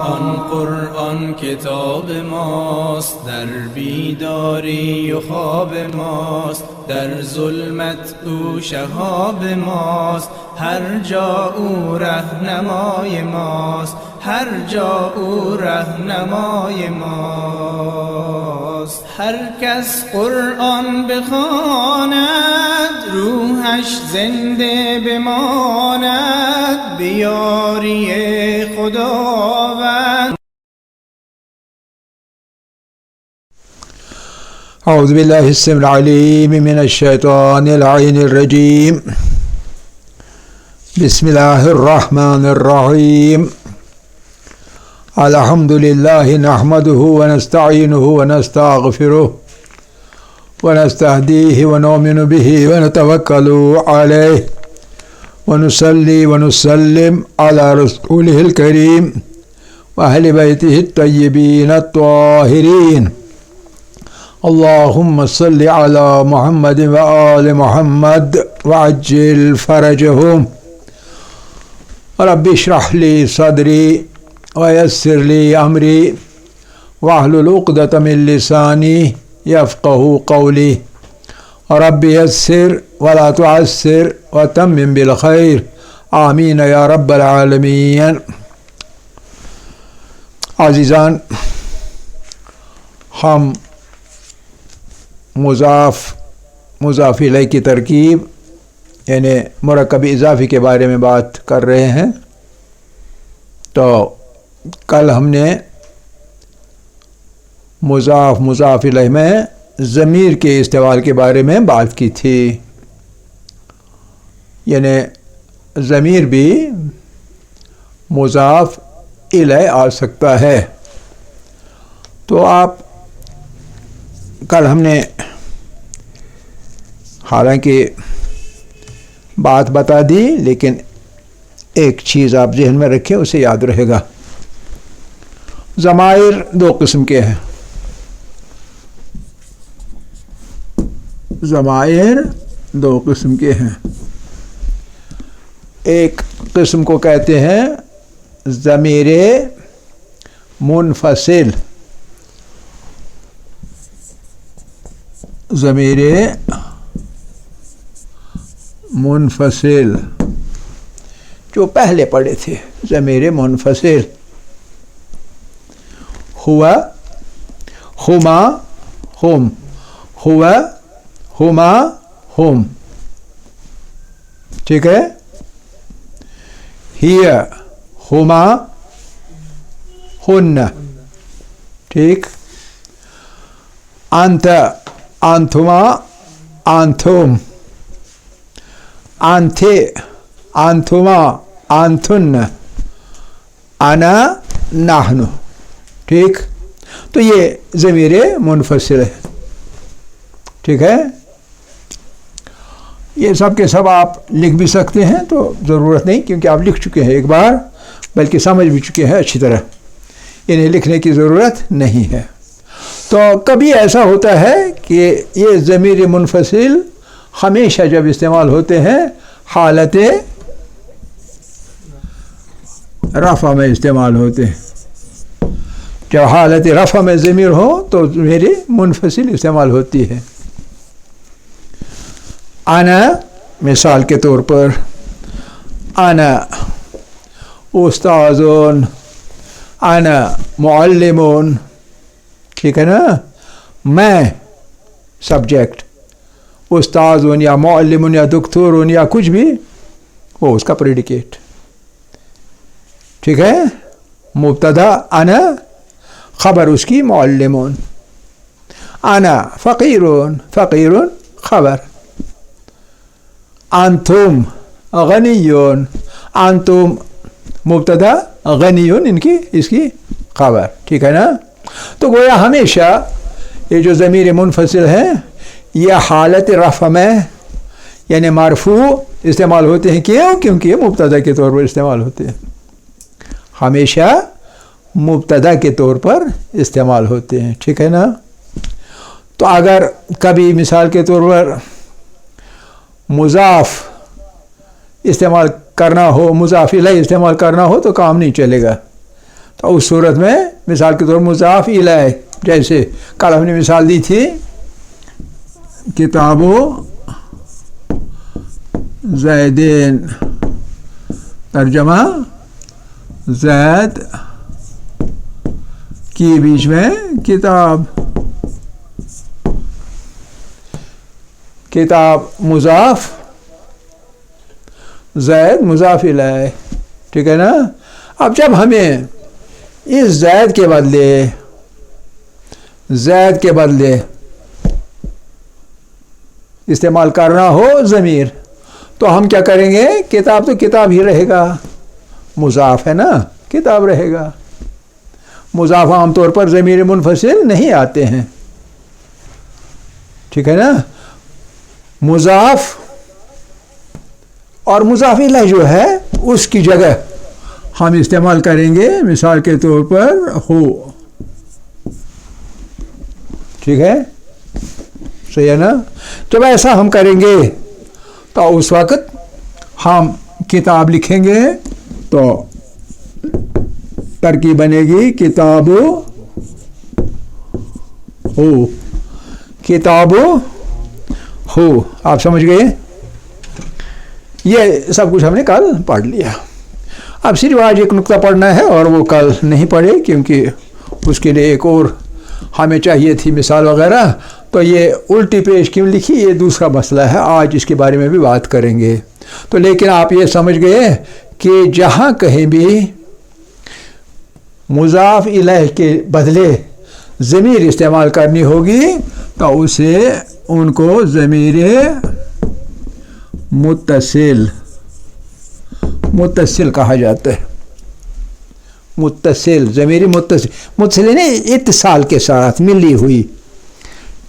آن قرآن کتاب ماست، در بیداری و خواب ماست، در ظلمت او شهاب ماست، هر جا او رهنمای ماست، هر جا او رهنمای ماست. هر کس قرآن بخواند روحش زنده بماند، بیاری خداوند. اعوذ باللہ السميع العلیم من الشیطان اللعین الرجیم. بسم اللہ الرحمن الرحیم. الحمد للہ نحمده ونستعینه ونستغفره ونستهدیه ونؤمن به ونتوکل علیه ونصلی ونسلم على رسوله الكریم وأهل بیته الطیبین الطاہرین. اللهم صل على محمد وآل محمد وعجل فرجهم. رب اشرح لي صدري ويسر لي أمري واحلل عقدة من لساني يفقهوا قولي. رب يسر ولا تعسر وتمم بالخير. آمين يا رب العالمين. عزیزان، ہم مضاف الیہ کی ترکیب یعنی مرکب اضافی کے بارے میں بات کر رہے ہیں. تو کل ہم نے مضاف الیہ میں ضمیر کے استعمال کے بارے میں بات کی تھی. یعنی ضمیر بھی مضاف الیہ آ سکتا ہے. تو آپ کل ہم نے حالانکہ بات بتا دی، لیکن ایک چیز آپ ذہن میں رکھیں، اسے یاد رہے گا. ضمائر دو قسم کے ہیں. ضمائر دو قسم کے ہیں. ایک قسم کو کہتے ہیں ضمیر منفصل. ضمیر منفصل جو پہلے پڑھے تھے، ضمیر منفصل. ہوا، ہما، ہم، ہوا، ہما، ہم. ٹھیک ہے. ہی، ہما، ہن. ٹھیک. انت، انتما، انتم. انتے، انتما، انتن. انا، نحن. ٹھیک. تو یہ ضمیر منفصل ہے. ٹھیک ہے. یہ سب کے سب آپ لکھ بھی سکتے ہیں، تو ضرورت نہیں، کیونکہ آپ لکھ چکے ہیں ایک بار، بلکہ سمجھ بھی چکے ہیں اچھی طرح. انہیں لکھنے کی ضرورت نہیں ہے. تو کبھی ایسا ہوتا ہے کہ یہ ضمیر منفصل ہمیشہ جب استعمال ہوتے ہیں حالت رفع میں استعمال ہوتے ہیں. جب حالت رفع میں ضمیر ہو تو ضمیر منفصل استعمال ہوتی ہے. انا، مثال کے طور پر، انا استاذون، انا معلمون. ٹھیک ہے نا. میں سبجیکٹ، استاذون یا معلمون یا دکتورون یا کچھ بھی، وہ اس کا پریڈیکیٹ. ٹھیک ہے. مبتدا انا، خبر اس کی معلمون. انا فقیرون، فقیرون خبر. انتم غنیون، انتم مبتدا، غنیون اس کی خبر. ٹھیک ہے نا. تو گویا ہمیشہ یہ جو ضمیر منفصل ہے یہ حالت رفع میں یعنی مرفوع استعمال ہوتے ہیں. کیوں؟ کیونکہ یہ مبتدا کے طور پر استعمال ہوتے ہیں. ہمیشہ مبتدا کے طور پر استعمال ہوتے ہیں. ٹھیک ہے نا. تو اگر کبھی مثال کے طور پر مضاف استعمال کرنا ہو، مضاف الیہ استعمال کرنا ہو تو کام نہیں چلے گا. تو اس صورت میں مثال کے طور مضاف الیہ، جیسے کل ہم نے مثال دی تھی کتاب زیدین، ترجمہ زید کی بیچ میں کتاب، کتاب مضاف، زید مضاف الیہ، ٹھیک ہے نا. اب جب ہمیں اس زید کے بدلے استعمال کرنا ہو ضمیر، تو ہم کیا کریں گے؟ کتاب تو کتاب ہی رہے گا، مضاف ہے نا، کتاب رہے گا. مضاف عام طور پر ضمیر منفصل نہیں آتے ہیں، ٹھیک ہے نا. مضاف اور مضاف الیہ جو ہے اس کی جگہ ہم استعمال کریں گے مثال کے طور پر ہو، ٹھیک ہے، صحیح ہے نا. جب ایسا ہم کریں گے تو اس وقت ہم کتاب لکھیں گے تو ترکیب بنے گی کتاب ہو، کتاب ہو. آپ سمجھ گئے؟ یہ سب کچھ ہم نے کل پڑھ لیا. اب صرف آج ایک نقطہ پڑھنا ہے اور وہ کل نہیں پڑھے کیونکہ اس کے لیے ایک اور ہمیں چاہیے تھی مثال وغیرہ. تو یہ الٹی پیش کیوں لکھی یہ دوسرا مسئلہ ہے، آج اس کے بارے میں بھی بات کریں گے. تو لیکن آپ یہ سمجھ گئے کہ جہاں کہیں بھی مضاف الیہ کے بدلے ضمیر استعمال کرنی ہوگی تو اسے ان کو ضمیر متصل کہا جاتا ہے. متصل، ضمیر متصل نہیں، اتصال کے ساتھ ملی ہوئی،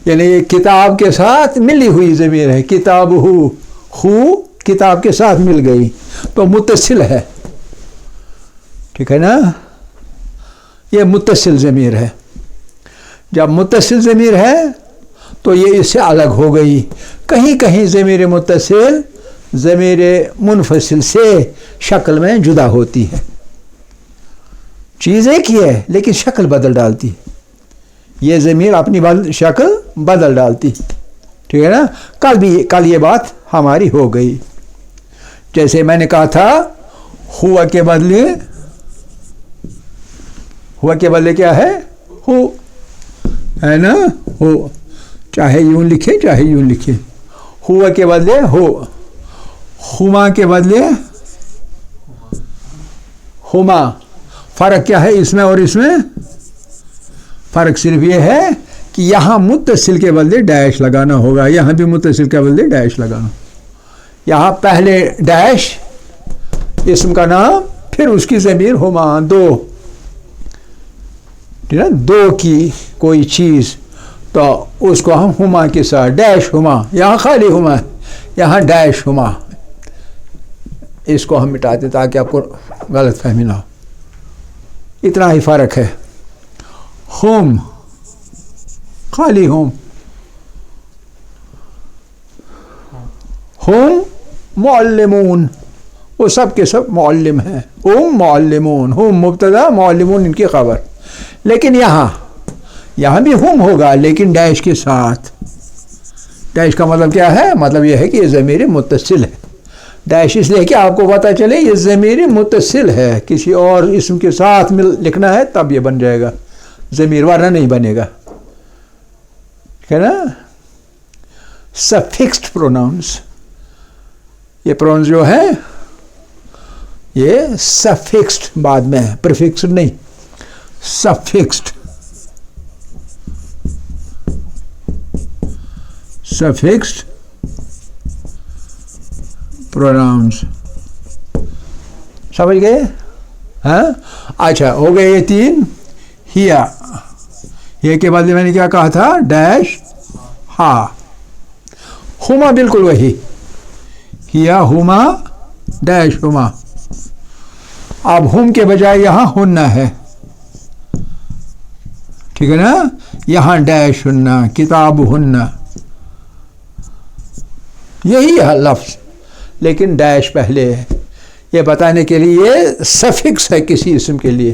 یعنی کتاب کے ساتھ ملی ہوئی ضمیر ہے. کتاب ہو کتاب کے ساتھ مل گئی تو متصل ہے، ٹھیک ہے نا. یہ متصل ضمیر ہے. جب متصل ضمیر ہے تو یہ اس سے الگ ہو گئی. کہیں کہیں ضمیر متصل ضمیر منفصل سے شکل میں جدا ہوتی ہے. چیز ایک ہی ہے لیکن شکل بدل ڈالتی. یہ ضمیر اپنی شکل بدل ڈالتی، ٹھیک ہے نا. کل یہ بات ہماری ہو گئی. جیسے میں نے کہا تھا ہوا کے بدلے کیا ہے؟ ہو ہے نا. ہو چاہے یوں لکھے چاہے یوں لکھے. ہوا کے بدلے ہو، ہما کے بدلے ہما. فرق کیا ہے اس میں اور اس میں؟ فرق صرف یہ ہے کہ یہاں متصل کے بدلے ڈیش لگانا ہوگا، یہاں بھی متصل کے بدلے ڈیش لگانا. یہاں پہلے ڈیش اسم کا نام، پھر اس کی ضمیر ہما، دو، ٹھیک ہے، دو کی کوئی چیز تو اس کو ہم ہما کے ساتھ ڈیش ہما. یہاں خالی ہما، یہاں ڈیش ہما. اس کو ہم مٹاتے تاکہ آپ کو غلط فہمی نہ ہو. اتنا ہی فرق ہے. ہوم خالی ہوم، ہوم معلمون، وہ سب کے سب معلم ہیں. ہوم معلمون، ہوم مبتدا، معلمون ان کی خبر. لیکن یہاں بھی ہوم ہوگا لیکن ڈیش کے ساتھ. ڈیش کا مطلب کیا ہے؟ مطلب یہ ہے کہ یہ ضمیر متصل ہے. ڈیش اس لیے کہ آپ کو پتہ چلے یہ ضمیر متصل ہے، کسی اور اسم کے ساتھ لکھنا ہے تب یہ بن جائے گا ضمیر، ورنہ نہیں بنے گا، ٹھیک ہے نا. سفکسڈ پروناؤنس، یہ پروناؤنس جو ہے یہ سفکسڈ بعد میں ہے، پریفکسڈ نہیں، سفکسڈ. سفکسڈ پروناؤنس سمجھ گئے؟ ہاں اچھا ہو گئے یہ تین. ہیا، یہ کے بدلے میں نے کیا کہا تھا؟ ڈیش ہا. ہما بالکل وہی، ہیا ہما ڈیش ہما. اب ہم کے بجائے یہاں ہننا ہے، ٹھیک ہے نا. یہاں ڈیش ہننا، کتاب ہننا، یہی ہے لفظ لیکن ڈیش پہلے ہے. یہ بتانے کے لیے سفکس ہے کسی اسم کے لیے.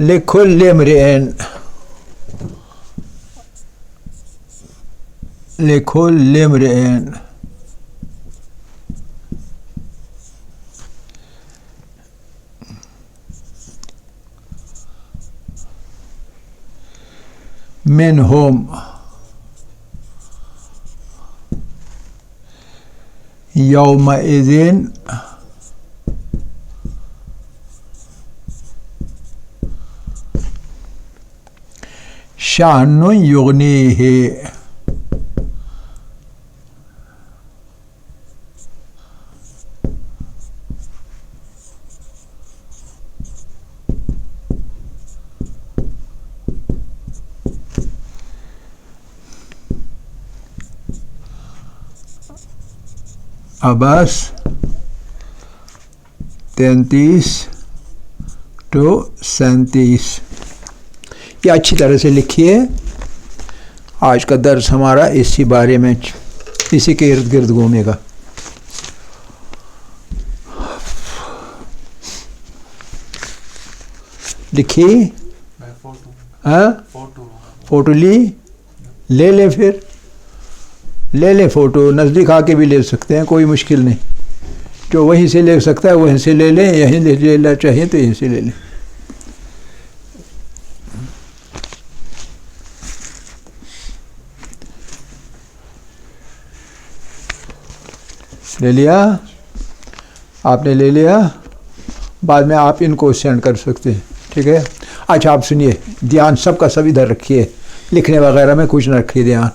لکل امرئن لکل امرئن منہم یومئذ شأن یغنیہ عباس 33 to 37. یہ اچھی طرح سے لکھیے. آج کا درس ہمارا اسی بارے میں اسی کے ارد گرد گھومے گا. لکھی ہاں فوٹو لے لیں پھر لے لیں فوٹو. نزدیک آ کے بھی لے سکتے ہیں, کوئی مشکل نہیں. جو وہیں سے لے سکتا ہے وہیں سے لے لیں, یہیں لینا چاہیے تو یہیں سے لے لیں. لے لیا آپ نے, لے لیا. بعد میں آپ ان کو سینڈ کر سکتے ہیں. ٹھیک ہے. اچھا آپ سنیے, دھیان سب کا سب ادھر رکھیے, لکھنے وغیرہ میں کچھ نہ رکھیے دھیان.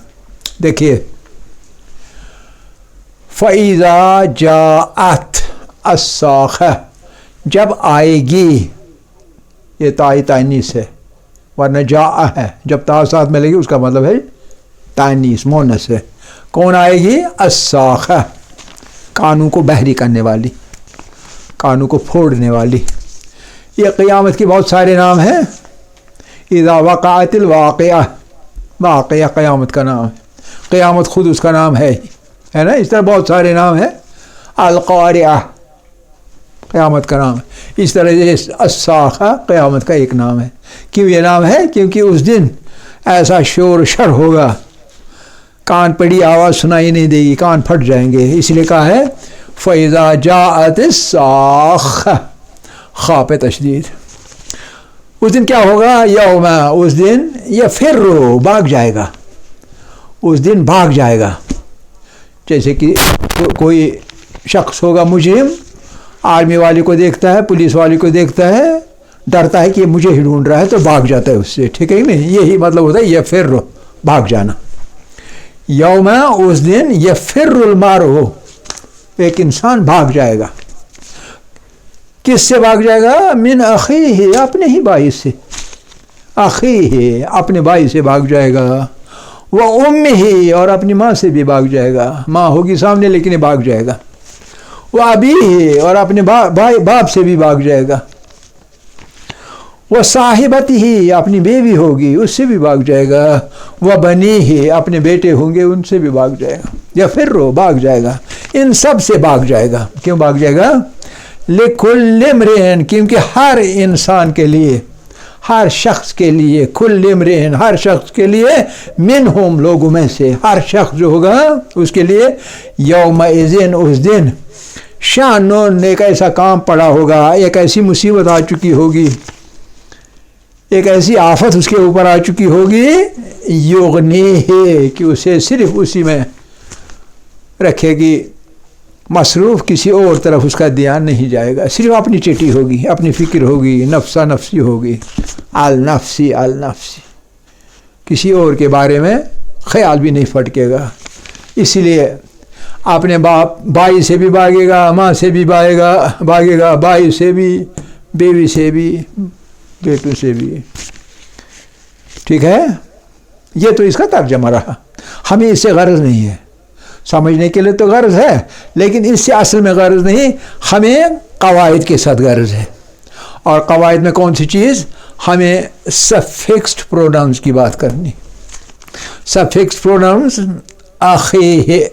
دیکھیے, فَإِذَا جَاءَتْ الصَّاخَةُ, جب آئے گی, یہ تائی تانیث ہے ورنہ جاء ہے. جب تا ساتھ میں لگی اس کا مطلب ہے تانیث مونس ہے. کون آئے گی؟ الصاخہ, کانوں کو بحری کرنے والی, کانوں کو پھوڑنے والی. یہ قیامت کے بہت سارے نام ہیں. اذا وقعت الواقعہ, واقعہ قیامت کا نام ہے. قیامت خود اس کا نام ہے نا. اس طرح بہت سارے نام ہیں. القارعہ قیامت کا نام ہے. اس طرح الصاخہ قیامت کا ایک نام ہے. کیوں یہ نام ہے؟ کیونکہ اس دن ایسا شور شر ہوگا, کان پڑی آواز سنائی نہیں دے گی, کان پھٹ جائیں گے. اس لیے کہا ہے فَإِذَا جَاءَتِ الصَّاخَةُ, خاء پہ تشدید. اس دن کیا ہوگا؟ یوم, اس دن یفر, بھاگ جائے گا. اس دن بھاگ جائے گا. جیسے کہ کوئی شخص ہوگا مجرم, آرمی والے کو دیکھتا ہے, پولیس والے کو دیکھتا ہے, ڈرتا ہے کہ یہ مجھے ہی ڈھونڈ رہا ہے تو بھاگ جاتا ہے اس سے. ٹھیک ہے نہیں؟ یہی مطلب ہوتا ہے یفر, بھاگ جانا. یوم, اس دن یفر المرء, ایک انسان بھاگ جائے گا. کس سے بھاگ جائے گا؟ من اخیہ, اپنے ہی بھائی سے. اخیہ, اپنے بھائی سے بھاگ جائے گا. وہ امہ, اور اپنی ماں سے بھی بھاگ جائے گا. ماں ہوگی سامنے لیکن یہ بھاگ جائے گا. وہ ابیہ, اور اپنے باپ سے بھی بھاگ جائے گا. وہ صاحبتہ, اپنی بیوی ہوگی اس سے بھی بھاگ جائے گا. وہ بنیہ, اپنے بیٹے ہوں گے ان سے بھی بھاگ جائے گا. یا پھر بھاگ جائے گا, ان سب سے بھاگ جائے گا. کیوں بھاگ جائے گا؟ لکل امرئ, کیونکہ ہر انسان کے لیے, ہر شخص کے لیے, کل امرئ, ہر شخص کے لیے, منہم, لوگوں میں سے, ہر شخص جو ہوگا اس کے لیے, یومئذ, اس دن, شأن, ایک ایسا کام پڑا ہوگا, ایک ایسی مصیبت آ چکی ہوگی, ایک ایسی آفت اس کے اوپر آ چکی ہوگی, یغنیہ, کہ اسے صرف اسی میں رکھے گی, مصروف کسی اور طرف اس کا دھیان نہیں جائے گا. صرف اپنی چٹی ہوگی, اپنی فکر ہوگی, نفسا نفسی ہوگی, النفسی النفسی, کسی اور کے بارے میں خیال بھی نہیں پھٹکے گا. اسی لیے اپنے بھائی سے بھی بھاگے گا, ماں سے بھی بھاگے گا, بھائی سے بھی, بیوی سے بھی, بیٹوں سے بھی. ٹھیک ہے. یہ تو اس کا ترجمہ رہا. ہمیں اس سے غرض نہیں ہے, سمجھنے کے لیے تو غرض ہے لیکن اس سے اصل میں غرض نہیں. ہمیں قواعد کے ساتھ غرض ہے. اور قواعد میں کون سی چیز؟ ہمیں سفکسڈ پروناؤنس کی بات کرنی. سفکسڈ پروناؤنس اخیہ,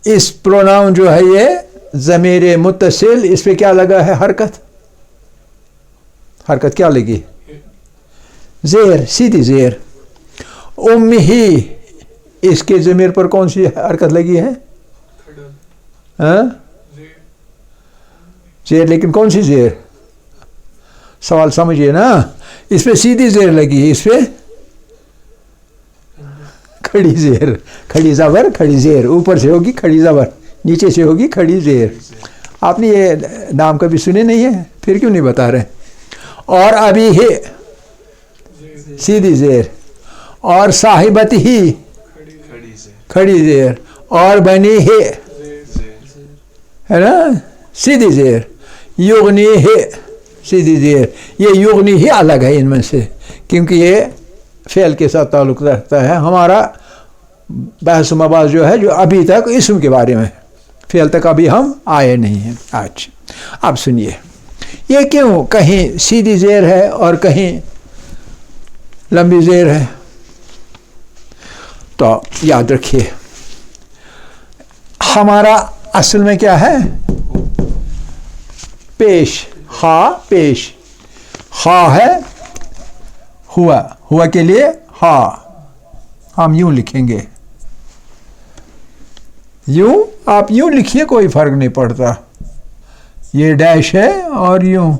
اس پروناؤن جو ہے یہ ضمیر متصل, اس پہ کیا لگا ہے؟ حرکت. حرکت کیا لگی؟ زیر، سیدھی زیر. امہ، اس کے ضمیر پر کون سی حرکت لگی ہے؟ ہاں زیر، لیکن کون سی زیر؟ سوال سمجھیے نا. اس پہ سیدھی زیر لگی ہے، اس پہ کھڑی زیر، کھڑی زبر کھڑی زیر. اوپر سے ہوگی کھڑی زبر، نیچے سے ہوگی کھڑی زیر. آپ نے یہ نام کبھی سنے نہیں ہے؟ پھر کیوں نہیں بتا رہے؟ اور ابھی ہے سیدھی زیر، اور صاحبت ہی کھڑی زیر، اور بنی ہے نا سیدھی زیر. یغنی ہے سیدھی زیر. یہ یغنی ہی الگ ہے ان میں سے، کیونکہ یہ فعل کے ساتھ تعلق رکھتا ہے. ہمارا بحث و مباحث جو ہے جو ابھی تک اسم کے بارے میں، فعل تک ابھی ہم آئے نہیں ہیں آج. اب سنیے یہ کیوں کہیں سیدھی زیر ہے اور کہیں لمبی زیر ہے. تو یاد رکھیے ہمارا اصل میں کیا ہے؟ پیش، خا پیش. خا ہے ہوا، ہوا کے لیے ہا ہم یوں لکھیں گے. یوں آپ یوں لکھیے، کوئی فرق نہیں پڑتا. یہ ڈیش ہے اور یوں،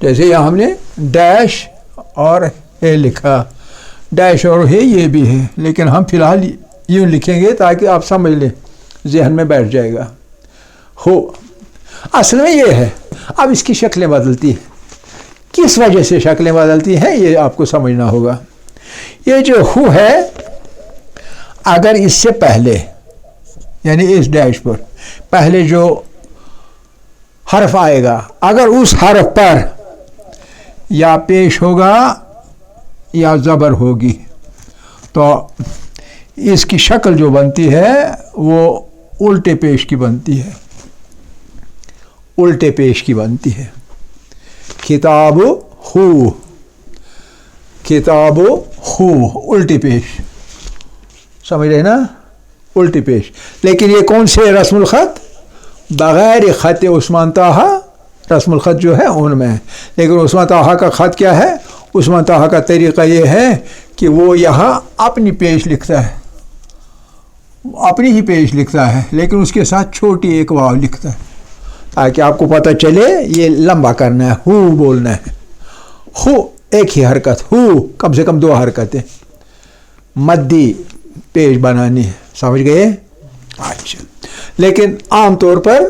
جیسے یہاں ہم نے ڈیش اور ہے لکھا، ڈیش اور ہے یہ بھی ہے، لیکن ہم فی الحال یوں لکھیں گے تاکہ آپ سمجھ لیں، ذہن میں بیٹھ جائے گا. ہو اصل میں یہ ہے. اب اس کی شکلیں بدلتی ہیں. کس وجہ سے شکلیں بدلتی ہیں یہ آپ کو سمجھنا ہوگا. یہ جو ہو ہے، اگر اس سے پہلے یعنی اس ڈیش پر پہلے جو حرف آئے گا، اگر اس حرف پر یا پیش ہوگا یا زبر ہوگی، تو اس کی شکل جو بنتی ہے وہ الٹے پیش کی بنتی ہے. الٹے پیش کی بنتی ہے. کتاب ہو، کتاب ہو الٹی پیش، سمجھ رہے نا؟ الٹی پیش. لیکن یہ کون سے رسم الخط؟ بغیر خط عثمان طٰہٰ رسم الخط جو ہے ان میں. لیکن عثمان طٰہٰ کا خط کیا ہے؟ عثمان طٰہٰ کا طریقہ یہ ہے کہ وہ یہاں اپنی پیش لکھتا ہے، اپنی ہی پیش لکھتا ہے، لیکن اس کے ساتھ چھوٹی ایک واو لکھتا ہے تاکہ آپ کو پتہ چلے یہ لمبا کرنا ہے، ہو بولنا ہے. ہو ایک ہی حرکت، ہو کم سے کم 2 حرکتیں مدی پیش بنانی ہے. سمجھ گئے؟ اچھا. لیکن عام طور پر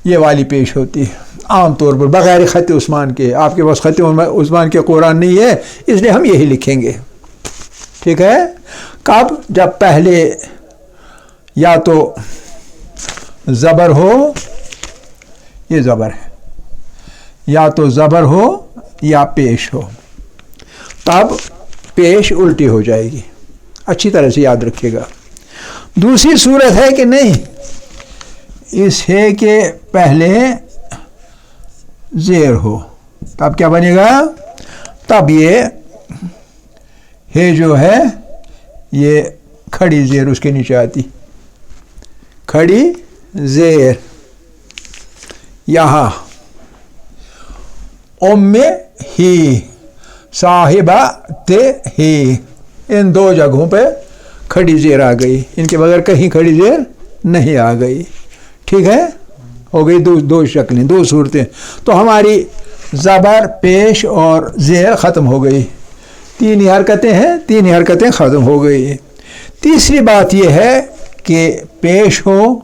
یہ والی پیش ہوتی ہے، عام طور پر بغیر خط عثمان کے. آپ کے پاس خط عثمان کے قرآن نہیں ہے، اس لیے ہم یہی لکھیں گے. ٹھیک ہے؟ کب؟ جب پہلے یا تو زبر ہو، یہ زبر ہے، یا تو زبر ہو یا پیش ہو، تب پیش الٹی ہو جائے گی. اچھی طرح سے یاد رکھیے گا. دوسری صورت ہے کہ نہیں، اس ہے کہ پہلے زیر ہو، تب کیا بنے گا؟ تب یہ ہے جو ہے یہ کھڑی زیر اس کے نیچے آتی، کھڑی زیر. یہاں ام ہی، صاحبہ تے ہی، ان 2 جگہوں پہ کھڑی زیر آ گئی. ان کے بغیر کہیں کھڑی زیر نہیں آ گئی. ٹھیک ہے؟ ہو گئی 2 شکلیں، 2 صورتیں. تو ہماری زبر، پیش اور زیر ختم ہو گئی. 3 ہی حرکتیں ہیں، 3 ہی حرکتیں ختم ہو گئی. تیسری بات یہ ہے کہ پیش ہو،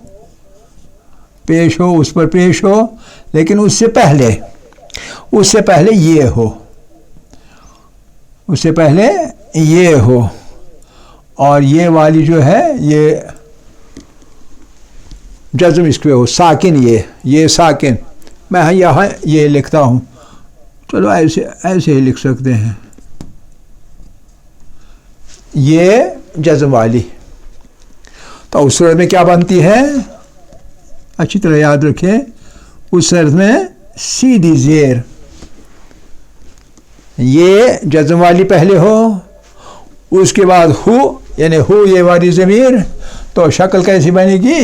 پیش ہو، اس پر پیش ہو، لیکن اس سے پہلے یہ ہو، اس سے پہلے یہ ہو، اور یہ والی جو ہے یہ جزم اس پہ ہو، ساکن. یہ ساکن. میں یہاں یہ لکھتا ہوں، چلو ایسے ہی لکھ سکتے ہیں، یہ جزم والی. تو اس صورت میں کیا بنتی ہے؟ اچھی طرح یاد رکھیں. اس صورت میں سیدھی زیر، یہ جزم والی پہلے ہو، اس کے بعد ہو، یعنی ہو یہ والی ضمیر. تو شکل کیسی بنے گی؟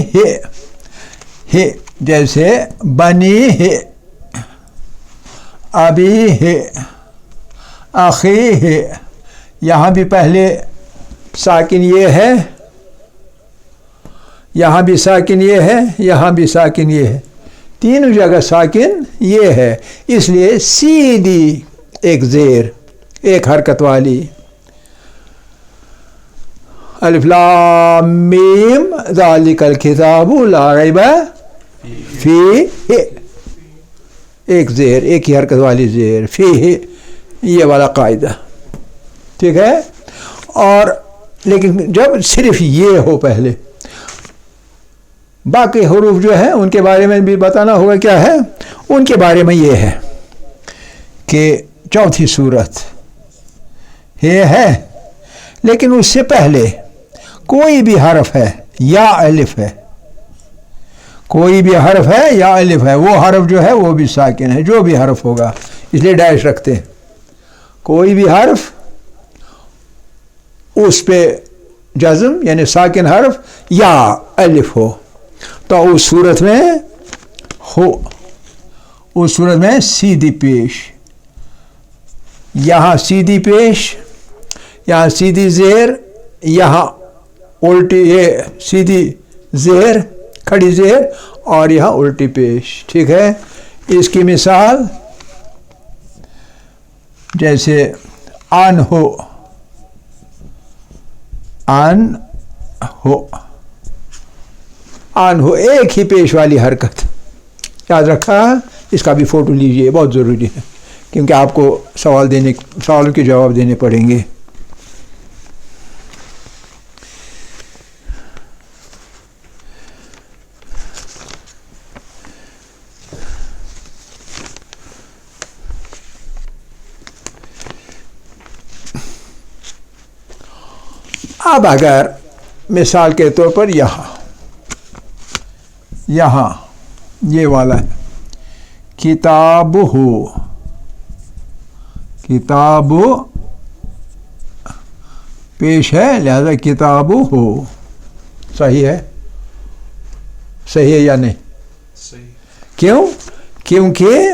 ہے جیسے بنی ہے، ابی ہے، اخی ہے، یہاں بھی پہلے ساکن یہ ہے، یہاں بھی ساکن یہ ہے، یہاں بھی ساکن یہ ہے، تینوں جگہ ساکن یہ ہے، اس لیے سیدھی ایک زیر، ایک حرکت والی، الف لام میم ذالک الکتاب لا ریب فیہ، ایک زیر، ایک ہی حرکت والی زیر، فیہ، یہ والا قاعدہ، ٹھیک ہے۔ اور لیکن جب صرف یہ ہو پہلے، باقی حروف جو ہیں ان کے بارے میں بھی بتانا ہوگا کیا ہے، ان کے بارے میں یہ ہے کہ چوتھی صورت یہ ہے، لیکن اس سے پہلے کوئی بھی حرف ہے یا الف ہے، کوئی بھی حرف ہے یا الف ہے، وہ حرف جو ہے وہ بھی ساکن ہے، جو بھی حرف ہوگا، اس لیے ڈیش رکھتے ہیں، کوئی بھی حرف اس پہ جزم یعنی ساکن حرف یا الف ہو تو اس صورت میں ہو، اس صورت میں سیدھی پیش، یہاں سیدھی پیش، یہاں سیدھی زیر، یہاں الٹی، یہ سیدھی زیر کھڑی زیر اور یہاں الٹی پیش، ٹھیک ہے۔ اس کی مثال جیسے ان ہو، ان ہو، ان ہو، ایک ہی پیش والی حرکت، یاد رکھا، اس کا بھی فوٹو لیجئے، بہت ضروری ہے کیونکہ آپ کو سوالوں کے جواب دینے پڑیں گے۔ اب اگر مثال کے طور پر یہاں یہ والا ہے، کتاب ہو، کتاب پیش ہے لہذا کتاب ہو، صحیح ہے؟ صحیح ہے یا نہیں؟ صحیح۔ کیوں؟ کیونکہ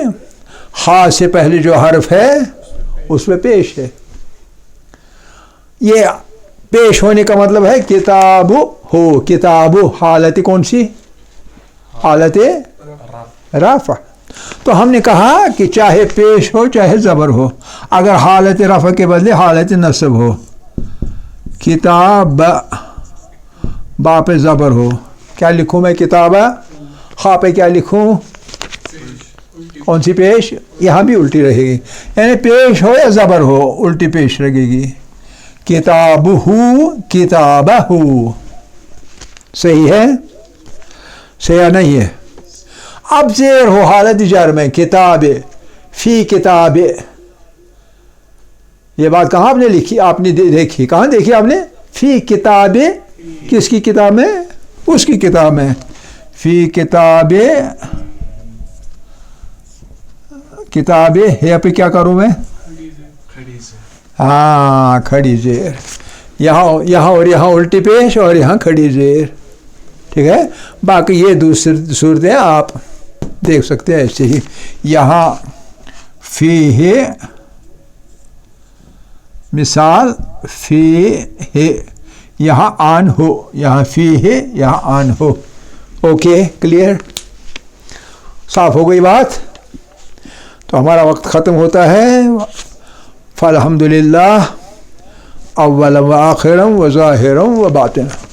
ہا سے پہلے جو حرف ہے اس میں پیش ہے، یہ پیش ہونے کا مطلب ہے کتاب ہو، کتاب حالت کون سی؟ حالت رفع۔ تو ہم نے کہا کہ چاہے پیش ہو چاہے زبر ہو، اگر حالت رفع کے بدلے حالت نصب ہو، کتاب با پہ زبر ہو، کیا لکھوں میں؟ کتاب، خا پہ کیا لکھوں؟ کون سی پیش؟ یہاں بھی الٹی رہے گی، یعنی پیش ہو یا زبر ہو الٹی پیش رہے گی، کتاب ہو، کتاب ہو، صحیح ہے؟ صحیح نہیں ہے؟ اب زیر ہو حالت جر میں، کتاب، فی کتاب، یہ بات کہاں آپ نے لکھی؟ آپ نے دیکھی، کہاں دیکھی آپ نے؟ فی کتاب، کس کی کتاب میں؟ اس کی کتاب میں، فی کتاب، کتاب ہے پہ کیا کروں میں؟ ہاں، کھڑی زیر، یہاں اور یہاں الٹی پیش اور یہاں کھڑی زیر، ٹھیک ہے۔ باقی یہ دوسری صورتیں آپ دیکھ سکتے ہیں ایسے ہی، یہاں فی ہے، مثال فی ہے، یہاں آن ہو، یہاں فی ہے، یہاں آن ہو، اوکے، کلیئر، صاف ہو گئی بات؟ تو ہمارا وقت ختم ہوتا ہے، فالحمدللہ اولا و آخرا و ظاہرا و باطنا۔